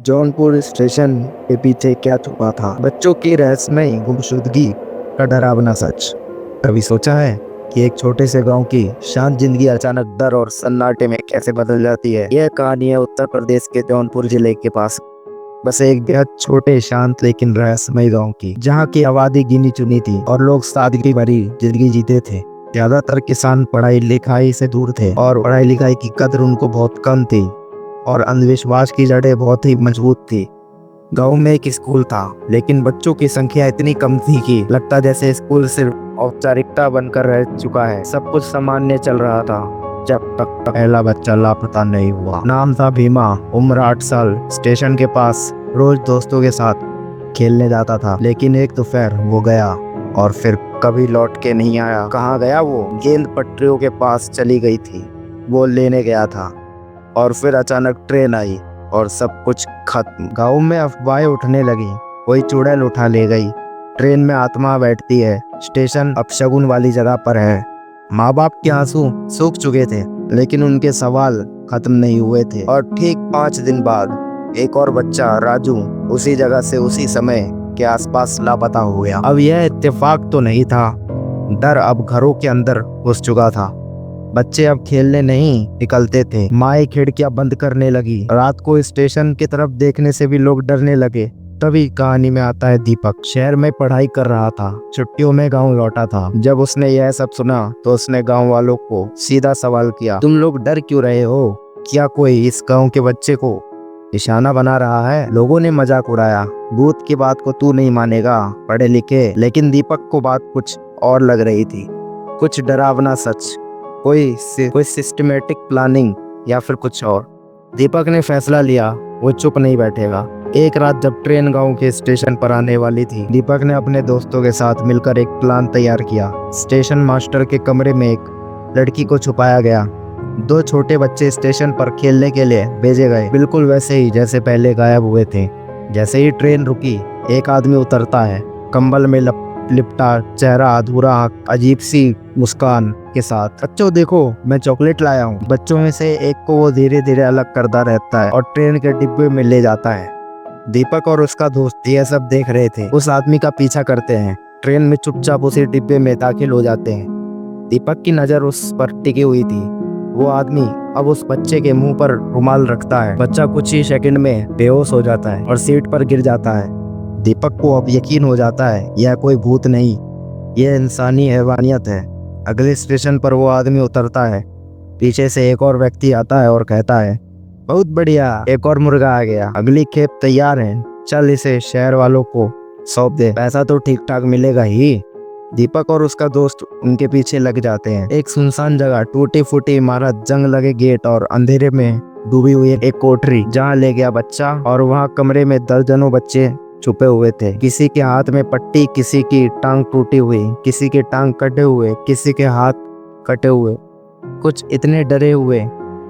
Jaunpur station के पीछे क्या छुपा था? बच्चों की रहस्यमय गुमशुदगी का डरावना सच। कभी सोचा है कि एक छोटे से गांव की शांत जिंदगी अचानक डर और सन्नाटे में कैसे बदल जाती है? यह कहानी है उत्तर प्रदेश के जौनपुर जिले के पास बस एक बेहद छोटे, शांत लेकिन रहस्यमय गांव की, जहां की आबादी गिनी चुनी थी और लोग सादगी भरी जिंदगी जीते थे। ज्यादातर किसान पढ़ाई लिखाई से दूर थे और पढ़ाई लिखाई की कदर उनको बहुत कम थी और अंधविश्वास की जड़ें बहुत ही मजबूत थी। गांव में एक स्कूल था, लेकिन बच्चों की संख्या इतनी कम थी कि लगता जैसे स्कूल सिर्फ औपचारिकता बनकर रह चुका है। सब कुछ सामान्य चल रहा था जब तक पहला बच्चा लापता नहीं हुआ। नाम था भीमा, उम्र 8 साल। स्टेशन के पास रोज दोस्तों के साथ खेलने जाता था, लेकिन एक दोपहर वो गया और फिर कभी लौट के नहीं आया। कहाँ गया वो? गेंद पटरियों के पास चली गई थी, वो लेने गया था और फिर अचानक ट्रेन आई और सब कुछ खत्म। गांव में अफवाहें उठने लगी, कोई चुड़ैल उठा ले गई, ट्रेन में आत्मा बैठती है, स्टेशन अपशगुन वाली जगह पर है। माँ बाप के आंसू सूख चुके थे, लेकिन उनके सवाल खत्म नहीं हुए थे। और ठीक 5 दिन बाद एक और बच्चा राजू उसी जगह से उसी समय के आसपास लापता हो गया। अब यह इत्तेफाक तो नहीं था, डर अब घरों के अंदर घुस चुका था। बच्चे अब खेलने नहीं निकलते थे, माएँ खिड़कियां बंद करने लगी, रात को स्टेशन की तरफ देखने से भी लोग डरने लगे। तभी कहानी में आता है दीपक। शहर में पढ़ाई कर रहा था, छुट्टियों में गांव लौटा था। जब उसने यह सब सुना तो उसने गांव वालों को सीधा सवाल किया, तुम लोग डर क्यों रहे हो? क्या कोई इस गांव के बच्चे को निशाना बना रहा है? लोगों ने मजाक उड़ाया, भूत की बात को तू नहीं मानेगा, पढ़े लिखे। लेकिन दीपक को बात कुछ और लग रही थी, कुछ डरावना सच, कोई सिस्टमेटिक प्लानिंग या फिर कुछ और। दीपक ने फैसला लिया, वो चुप नहीं बैठेगा। एक रात जब ट्रेन गांव के स्टेशन पर आने वाली थी, दीपक ने अपने दोस्तों के साथ मिलकर एक प्लान तैयार किया। स्टेशन मास्टर के कमरे में एक लड़की को छुपाया गया। 2 छोटे बच्चे स्टेशन पर खेलने के लिए भेजे गए, बिल्कुल वैसे ही जैसे पहले गायब हुए थे। जैसे ही ट्रेन रुकी, एक आदमी उतरता है, कंबल में लिपटा, चेहरा अधूरा, अजीब सी मुस्कान के साथ। बच्चों देखो, मैं चॉकलेट लाया हूँ। बच्चों में से एक को वो धीरे धीरे अलग करता रहता है और ट्रेन के डिब्बे में ले जाता है। दीपक और उसका दोस्त यह सब देख रहे थे, उस आदमी का पीछा करते हैं, ट्रेन में चुपचाप उसी डिब्बे में दाखिल हो जाते हैं। दीपक की नजर उस पर टिकी हुई थी। वो आदमी अब उस बच्चे के मुंह पर रुमाल रखता है। बच्चा कुछ ही सेकंड में बेहोश हो जाता है और सीट पर गिर जाता है। दीपक को अब यकीन हो जाता है यह कोई भूत नहीं, यह इंसानी हैवानियत है। अगले स्टेशन पर वो आदमी उतरता है, पीछे से एक और व्यक्ति आता है और कहता है, बहुत बढ़िया, एक और मुर्गा आ गया, अगली खेप तैयार है, चल इसे शहर वालों को सौंप दे, पैसा तो ठीक ठाक मिलेगा ही। दीपक और उसका दोस्त उनके पीछे लग जाते हैं। एक सुनसान जगह, टूटी फूटी इमारत, जंग लगे गेट और अंधेरे में डूबी हुई एक कोठरी, जहाँ ले गया बच्चा। और वहाँ कमरे में दर्जनों बच्चे छुपे हुए थे। किसी के हाथ में पट्टी, किसी की टांग टूटी हुई, किसी के टांग कटे हुए, किसी के हाथ कटे हुए, कुछ इतने डरे हुए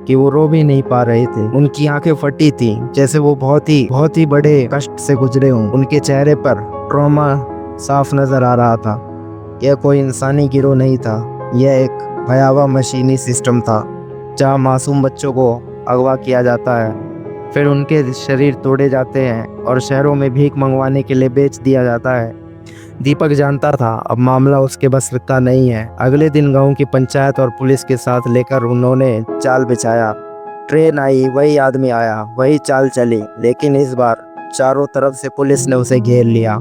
कि वो रो भी नहीं पा रहे थे। उनकी आंखें फटी थी, जैसे वो बहुत ही बड़े कष्ट से गुजरे हों। उनके चेहरे पर ट्रॉमा साफ नजर आ रहा था। यह कोई इंसानी गिरोह नहीं था, यह एक भयावह मशीनी सिस्टम था, जहाँ मासूम बच्चों को अगवा किया जाता है, फिर उनके शरीर तोड़े जाते हैं और शहरों में भीख मंगवाने के लिए बेच दिया जाता है। दीपक जानता था अब मामला उसके बस का नहीं है। अगले दिन गांव की पंचायत और पुलिस के साथ लेकर उन्होंने जाल बिछाया। ट्रेन आई, वही आदमी आया, वही चाल चली, लेकिन इस बार चारों तरफ से पुलिस ने उसे घेर लिया।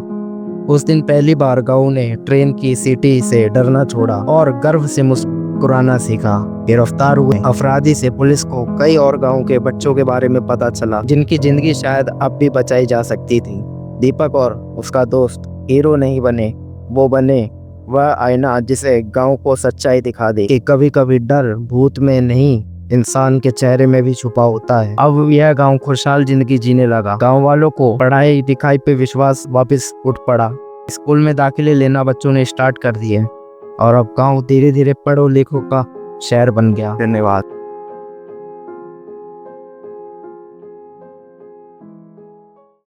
उस दिन पहली बार गांव ने ट्रेन की सीटी से डरना छोड़ा और गर्व से मुस्कुराना सीखा। गिरफ्तार हुए अपराधी से पुलिस को कई और गांव के बच्चों के बारे में पता चला, जिनकी जिंदगी शायद अब भी बचाई जा सकती थी। दीपक और उसका दोस्त हीरो नहीं बने, वो बने वह आईना जिसे गांव को सच्चाई दिखा दे कि कभी कभी डर भूत में नहीं, इंसान के चेहरे में भी छुपा होता है। अब यह गांव खुशहाल जिंदगी जीने लगा। गांव वालों को पढ़ाई लिखाई पे विश्वास वापस उठ पड़ा। स्कूल में दाखिले लेना बच्चों ने स्टार्ट कर दिए और अब गांव धीरे धीरे पढ़ो लिखो का शहर बन गया। धन्यवाद।